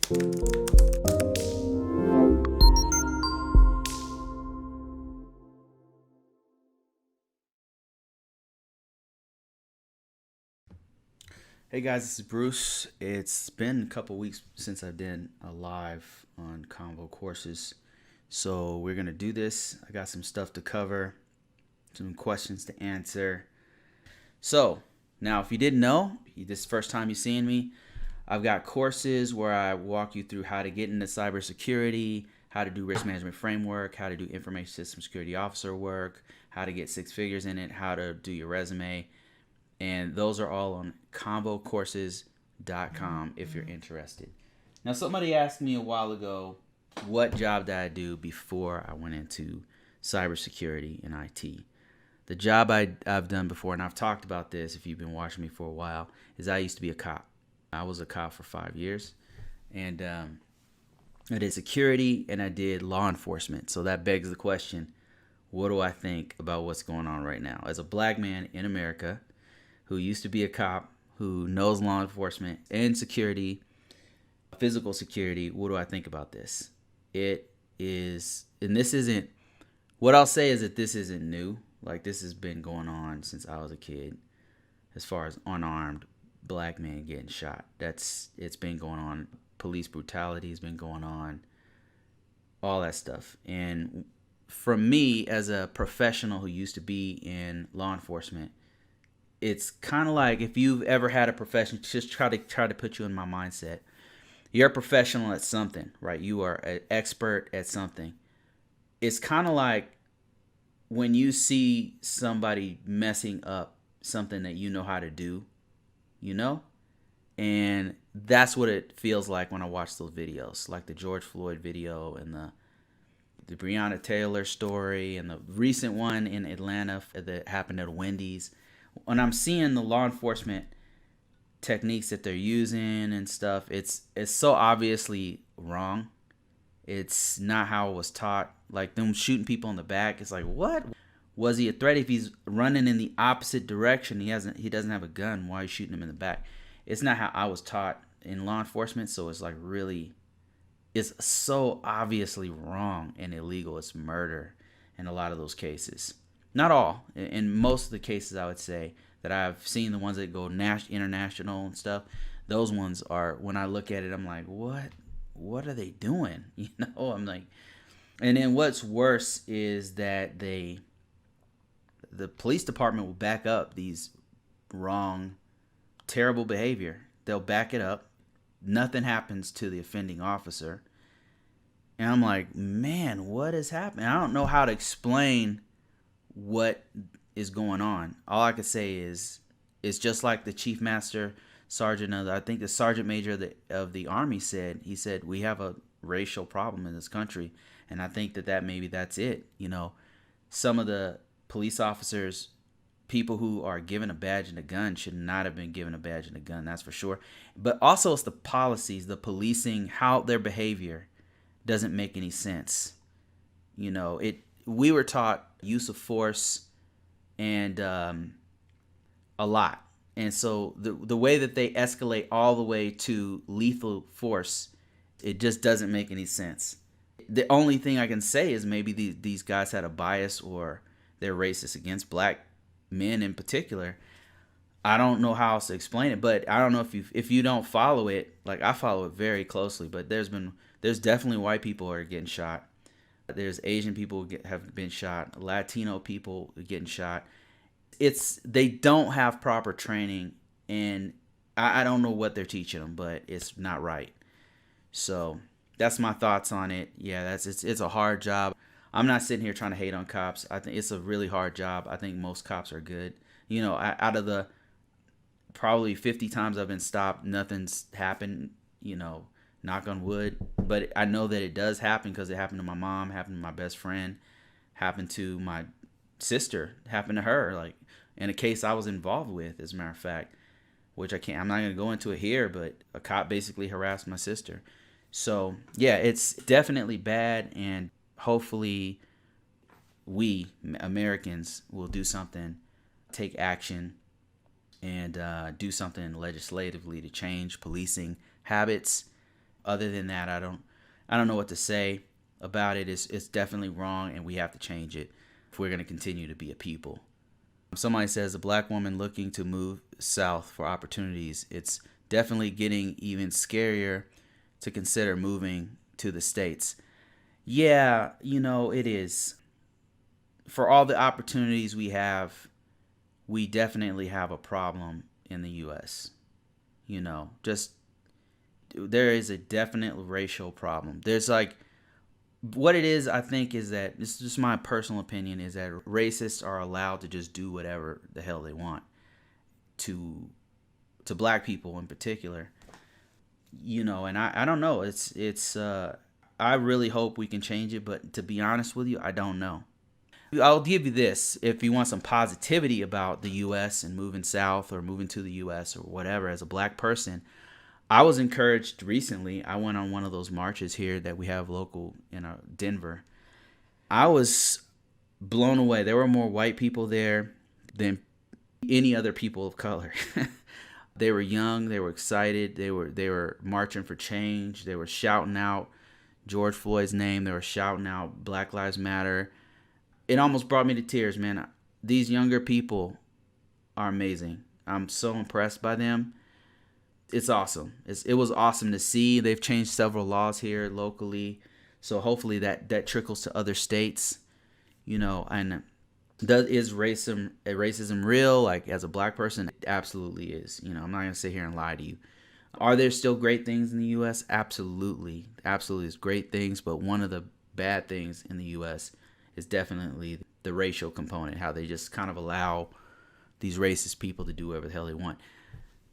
Hey guys, this is Bruce. It's been a couple weeks since I did a live on ConvoCourses. So we're going to do this. I got some stuff to cover, some questions to answer. So now if you didn't know, this is the first time you're seeing me, I've got courses where I walk you through how to get into cybersecurity, how to do risk management framework, how to do information system security officer work, how to get 6 figures in it, how to do your resume. And those are all on ConvoCourses.com if you're interested. Now, somebody asked me a while ago, what job did I do before I went into cybersecurity and IT? The job I've done before, and I've talked about this if you've been watching me for a while, is I used to be a cop. I was a cop for 5 years. And I did security and I did law enforcement. So that begs the question, what do I think about what's going on right now? As a black man in America who used to be a cop, who knows law enforcement and security, physical security, what do I think about this? It is, and this isn't, what I'll say is that this isn't new. Like, this has been going on since I was a kid, as far as unarmed black men getting shot. It's been going on. Police brutality has been going on, all that stuff. And from me, as a professional who used to be in law enforcement, it's kind of like, if you've ever had a profession, just try to put you in my mindset. You're a professional at something, right? You are an expert at something. It's kind of like when you see somebody messing up something that you know how to do, you know? And that's what it feels like when I watch those videos, like the George Floyd video and the Breonna Taylor story and the recent one in Atlanta that happened at Wendy's. When I'm seeing the law enforcement techniques that they're using and stuff, it's so obviously wrong. It's not how it was taught. Like them shooting people in the back, it's like, what? Was he a threat? If he's running in the opposite direction, he doesn't have a gun, why are you shooting him in the back? It's not how I was taught in law enforcement, so it's like really, it's so obviously wrong and illegal. It's murder in a lot of those cases. Not all. In most of the cases, I would say that I've seen, the ones that go international and stuff, those ones are, when I look at it, I'm like, what are they doing? You know, I'm like, and then what's worse is that the police department will back up these wrong, terrible behavior. They'll back it up. Nothing happens to the offending officer. And I'm like, man, what is happening? I don't know how to explain what is going on. All I could say is it's just like the chief master sergeant I think the sergeant major of the army said. He said, we have a racial problem in this country, and I think that maybe that's it. You know, some of the police officers, people who are given a badge and a gun, should not have been given a badge and a gun, that's for sure. But also it's the policies, the policing, how their behavior doesn't make any sense. You know, we were taught use of force and a lot. And so the way that they escalate all the way to lethal force, it just doesn't make any sense. The only thing I can say is maybe these guys had a bias, or they're racist against black men in particular. I don't know how else to explain it, but I don't know if you don't follow it. Like, I follow it very closely, but there's definitely white people are getting shot. There's Asian people have been shot. Latino people are getting shot. They don't have proper training, and I don't know what they're teaching them, but it's not right. So that's my thoughts on it. Yeah, it's a hard job. I'm not sitting here trying to hate on cops. I think it's a really hard job. I think most cops are good. You know, out of the probably 50 times I've been stopped, nothing's happened. You know, knock on wood. But I know that it does happen, because it happened to my mom, happened to my best friend, happened to my sister, happened to her. Like, in a case I was involved with, as a matter of fact, which I'm not going to go into it here, but a cop basically harassed my sister. So yeah, it's definitely bad, and hopefully we Americans will do something, take action, and do something legislatively to change policing habits. Other than that, I don't know what to say about it. It's definitely wrong, and we have to change it if we're going to continue to be a people. Somebody says a black woman looking to move south for opportunities. It's definitely getting even scarier to consider moving to the States. Yeah, it is. For all the opportunities we have, we definitely have a problem in the US. Just there is a definite racial problem. There's like what it is, I think, is that this is just my personal opinion, is that racists are allowed to just do whatever the hell they want to black people in particular. And I don't know. It's I really hope we can change it, but to be honest with you, I don't know. I'll give you this. If you want some positivity about the US and moving south or moving to the US or whatever as a black person, I was encouraged recently. I went on one of those marches here that we have local in Denver. I was blown away. There were more white people there than any other people of color. They were young. They were excited. They were marching for change. They were shouting out George Floyd's name. They were shouting out Black Lives Matter. It almost brought me to tears, man. These younger people are amazing. I'm so impressed by them. It's awesome. It was awesome to see. They've changed several laws here locally, so hopefully that trickles to other states. And is racism real? Like, as a black person, it absolutely is. I'm not gonna sit here and lie to you. Are there still great things in the U.S.? Absolutely, absolutely, it's great things. But one of the bad things in the U.S. is definitely the racial component. How they just kind of allow these racist people to do whatever the hell they want.